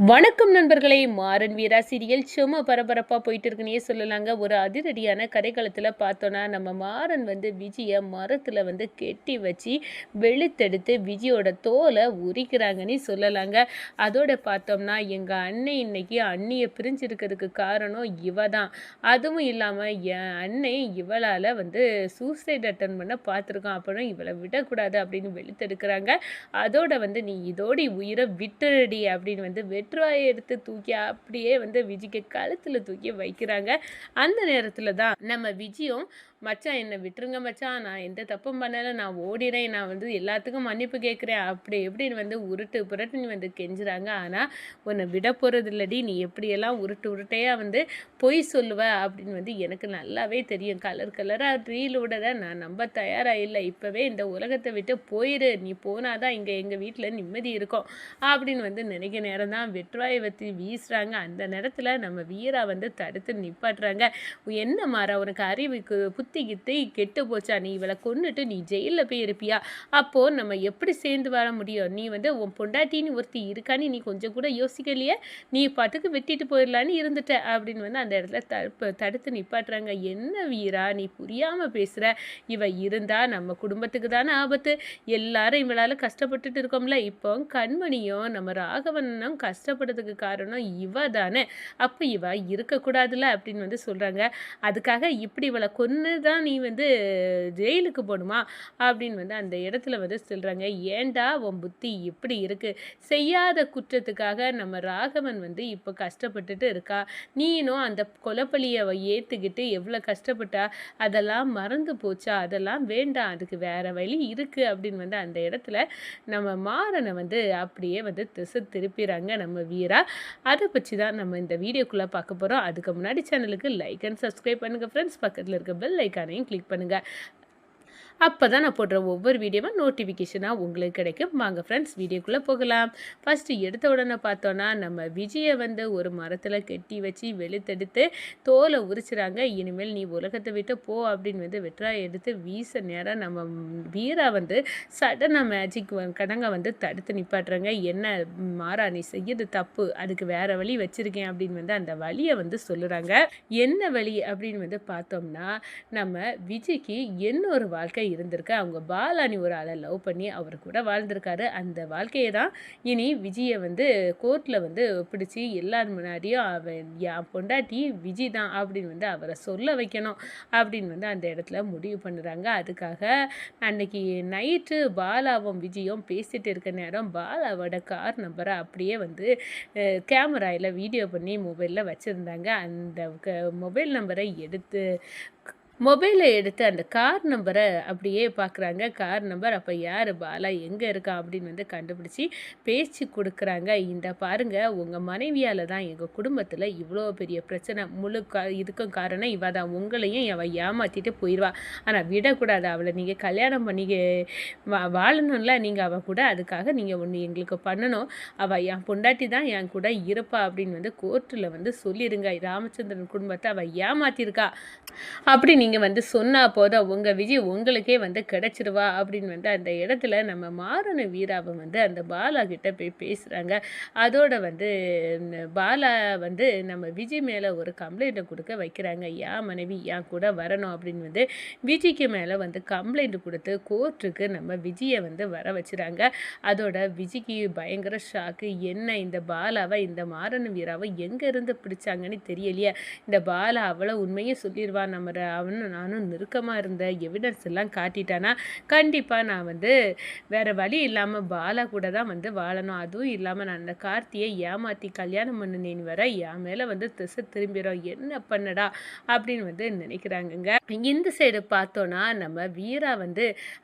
வணக்கம் நண்பர்களே. மாறன் வீரா சீரியல் சும்மா பரபரப்பாக போயிட்டு இருக்குன்னே சொல்லலாங்க. ஒரு அதிரடியான கதைக்களத்தில் பார்த்தோன்னா நம்ம மாறன் விஜயை மரத்தில் கெட்டி வச்சு வெளுத்தெடுத்து விஜயோட தோலை உரிக்கிறாங்கன்னு சொல்லலாங்க. அதோட பார்த்தோம்னா எங்கள் அன்னை இன்னைக்கு அண்ணியை பிரிஞ்சிருக்கிறதுக்கு காரணம் இவ தான். அதுவும் இல்லாமல் என் அன்னை இவளால் சூசைட் அட்டன் பண்ண பார்த்துருக்கான், அப்புறம் இவளை விடக்கூடாது அப்படின்னு வெளுத்தெடுக்கிறாங்க. அதோட நீ இதோடி உயிரை விட்டுடி அப்படின்னு வெற்றுவாயை எடுத்து தூக்கி அப்படியே விஜிக்கு கழுத்தில் தூக்கி வைக்கிறாங்க. அந்த நேரத்தில் தான் நம்ம விஜயும், மச்சான் என்னை விட்டுருங்க மச்சான், நான் எந்த தப்பும் பண்ணலை, நான் ஓடிறேன், நான் எல்லாத்துக்கும் மன்னிப்பு கேட்குறேன் அப்படி எப்படின்னு உருட்டு புரட்டுன்னு கெஞ்சுறாங்க. ஆனால் உன்னை விட போகிறது இல்லடி, நீ எப்படியெல்லாம் உருட்டையாக பொய் சொல்லுவ அப்படின்னு எனக்கு நல்லாவே தெரியும். கலராக ரீல் விட நான் நம்ப தயாராக இல்லை. இப்போவே இந்த உலகத்தை விட்டு போயிரு, நீ போனாதான் இங்கே எங்கள் வீட்டில் நிம்மதி இருக்கும் அப்படின்னு நினைக்க நேரம் தான் வெற்றுவாயை வச்சு வீசுகிறாங்க. அந்த நேரத்தில் நம்ம வீரா தடுத்து நிப்பாட்டுறாங்க. என்ன மாறா, உனக்கு அறிவுக்கு புத்தி கித்தி கெட்டு போச்சா, நீ இவளை கொன்னுட்டு நீ ஜெயிலில் போய் இருப்பியா, அப்போது நம்ம எப்படி சேர்ந்து வர முடியும், நீ உன் பொண்டாட்டின்னு ஒருத்தி இருக்கான்னு நீ கொஞ்சம் கூட யோசிக்கலையே, நீ பாட்டுக்கு வெட்டிட்டு போயிடலான்னு இருந்துட்ட அப்படின்னு அந்த இடத்துல தடுத்து நிப்பாட்டுறாங்க. என்ன வீரா நீ புரியாமல் பேசுகிற, இவ இருந்தால் நம்ம குடும்பத்துக்கு தானே ஆபத்து, எல்லாரும் இவளால் கஷ்டப்பட்டுட்டு இருக்கோம்ல, இப்போ கண்மணியும் நம்ம ராகவனும் கஷ்டப்படுறதுக்கு காரணம் இவ தானே, அப்போ இவ இருக்கக்கூடாதுல்ல அப்படின்னு சொல்கிறாங்க. அதுக்காக இப்படி இவளை கொன்று தான் நீ ஜெயிலுக்கு போகணுமா அப்படின்னு அந்த இடத்துல சொல்கிறாங்க. ஏண்டா உன் புத்தி இப்படி இருக்குது, செய்யாத குற்றத்துக்காக நம்ம ராகவன் இப்போ கஷ்டப்பட்டுட்டு இருக்கா, நீனும் அந்த கொலைப்பழியை ஏற்றுக்கிட்டு எவ்வளோ கஷ்டப்பட்டா, அதெல்லாம் மறந்து போச்சா, அதெல்லாம் வேண்டாம், அதுக்கு வேற வழி இருக்குது அப்படின்னு அந்த இடத்துல நம்ம மாறனை அப்படியே திசை திருப்பிறாங்க நம்ம வீரா. அதை பற்றி தான் நம்ம இந்த வீடியோக்குள்ளே பார்க்க போகிறோம். அதுக்கு முன்னாடி சேனலுக்கு லைக் அண்ட் சப்ஸ்கிரைப் பண்ணுங்கள் ஃப்ரெண்ட்ஸ். பக்கத்தில் இருக்க பெல் ஐக்கானையும் கிளிக் பண்ணுங்கள். அப்போ தான் நான் போடுற ஒவ்வொரு வீடியோவும் நோட்டிஃபிகேஷனாக உங்களுக்கு கிடைக்கும். வாங்க ஃப்ரெண்ட்ஸ் வீடியோக்குள்ளே போகலாம். ஃபஸ்ட்டு எடுத்த உடனே பார்த்தோன்னா நம்ம விஜயை ஒரு மரத்தில் கெட்டி வச்சு வெளுத்தெடுத்து தோலை உரிச்சுறாங்க. இனிமேல் நீ உலகத்தை விட்டு போ அப்படின்னு வெற்றாயை எடுத்து வீச நேரம் நம்ம வீரா சடனாக மேஜிக் கடங்க தடுத்து நிப்பாட்டுறாங்க. என்ன மாறா நீ செய்யறது தப்பு, அதுக்கு வேற வழி வச்சுருக்கேன் அப்படின்னு அந்த வழியை சொல்லுறாங்க. என்ன வழி அப்படின்னு பார்த்தோம்னா, நம்ம விஜய்க்கு இன்னொரு வாழ்க்கை இருந்திருக்கு. அவங்க பாலானி ஒரு ஆளை லவ் பண்ணி அவர் கூட வாழ்ந்திருக்காரு. அந்த வாழ்க்கையை தான் இனி விஜயை கோர்ட்டில் பிடிச்சி எல்லார் முன்னாடியும் அவன் என் பொண்டாட்டி விஜய் தான் அப்படின்னு அவரை சொல்ல வைக்கணும் அப்படின்னு அந்த இடத்துல முடிவு பண்ணுறாங்க. அதுக்காக அன்னைக்கு நைட்டு பாலாவும் விஜயும் பேசிகிட்டு இருக்க நேரம் பாலாவோட கார் நம்பரை அப்படியே கேமராவில் வீடியோ பண்ணி மொபைலில் வச்சுருந்தாங்க. அந்த மொபைல் நம்பரை எடுத்து அந்த கார் நம்பரை அப்படியே பார்க்குறாங்க. கார் நம்பர் அப்போ யார் பாலா எங்கே இருக்கா அப்படின்னு கண்டுபிடிச்சி பேச்சு கொடுக்குறாங்க. இந்த பாருங்கள், உங்கள் மனைவியால் தான் எங்கள் குடும்பத்தில் இவ்வளோ பெரிய பிரச்சனை, இதுக்கும் காரணம் இவ தான், உங்களையும் அவள் ஏமாற்றிட்டு போயிடுவா, ஆனால் விடக்கூடாது, அவளை நீங்கள் கல்யாணம் பண்ணி வாழணும்ல நீங்கள் அவள் கூட, அதுக்காக நீங்கள் ஒன்று எங்களுக்கு பண்ணணும், அவள் என் பொண்டாட்டி தான் என் கூட இருப்பா அப்படின்னு கோர்ட்டில் சொல்லிடுங்க. ராமச்சந்திரன் குடும்பத்தை அவள் ஏமாற்றிருக்கா அப்படி நீங்கள் சொன்னால் போதும், உங்கள் விஜய் உங்களுக்கே கிடச்சிருவா அப்படின்னு அந்த இடத்துல நம்ம மாறன வீராவை அந்த பாலா கிட்ட போய் பேசுகிறாங்க. அதோட பாலா நம்ம விஜய் மேலே ஒரு கம்ப்ளைண்ட்டை கொடுக்க வைக்கிறாங்க. என் மனைவி என் கூட வரணும் அப்படின்னு விஜய்க்கு மேலே கம்ப்ளைண்ட் கொடுத்து கோர்ட்டுக்கு நம்ம விஜயை வர வச்சுறாங்க. அதோட விஜய்க்கு பயங்கர ஷாக்கு. என்ன இந்த பாலாவை, இந்த மாறன வீராவை எங்கேருந்து பிடிச்சாங்கன்னு தெரியலையே, இந்த பாலா அவ்வளோ உண்மையை சொல்லிடுவான், நம்ம நானும் நெருக்கமாக இருந்த எவிடன்ஸ் எல்லாம் காட்டிட்டானா கண்டிப்பாக நான் வேறு வழி இல்லாமல் பாலா கூட தான் வாழணும், அதுவும் இல்லாமல் நான் அந்த கார்த்தியை ஏமாற்றி கல்யாணம் பண்ணினேன்னு வர என் மேலே திசை திரும்பிடும், என்ன பண்ணடா அப்படின்னு நினைக்கிறாங்கங்க. இந்த சைடு பார்த்தோன்னா நம்ம வீரா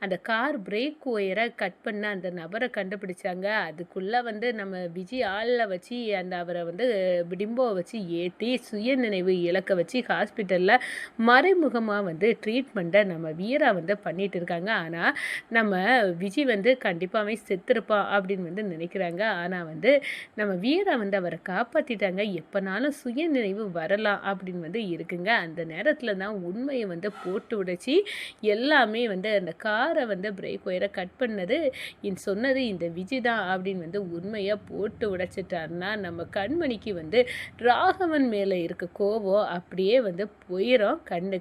அந்த கார் பிரேக் ஒயரை கட் பண்ண அந்த நபரை கண்டுபிடிச்சாங்க. அதுக்குள்ளே நம்ம விஜய் ஆளில் வச்சு அந்த அவரை டிம்போவை வச்சு ஏற்றி சுயநினைவு இழக்க வச்சு ஹாஸ்பிட்டலில் மறைமுகமாக பங்கமாக வந்து ட்ரீட்மெண்ட்டை நம்ம வீரா வந்து பண்ணிட்டு இருக்காங்க. ஆனால் நம்ம விஜய் வந்து கண்டிப்பாகவே செத்துருப்பான் அப்படின்னு வந்து நினைக்கிறாங்க. ஆனால் வந்து நம்ம வீரா வந்து அவரை காப்பாற்றிட்டாங்க. எப்போனாலும் சுயநினைவு வரலாம் அப்படின்னு வந்து இருக்குங்க. அந்த நேரத்தில் தான் உண்மையை வந்து போட்டு உடைச்சி எல்லாமே வந்து அந்த காரை வந்து பிரேக் ஒயரை கட் பண்ணது சொன்னது இந்த விஜய் தான் அப்படின்னு வந்து உண்மையாக போட்டு உடைச்சிட்டாருன்னா நம்ம கண்மணிக்கு வந்து ராகவன் மேலே இருக்க கோபம் அப்படியே வந்து போயிடும்.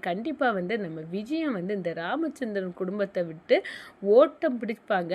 கண்டிப்பாக வந்து நம்ம விஜயம் வந்து இந்த ராமச்சந்திரன் குடும்பத்தை விட்டு ஓட்டம் பிடிப்பாங்க.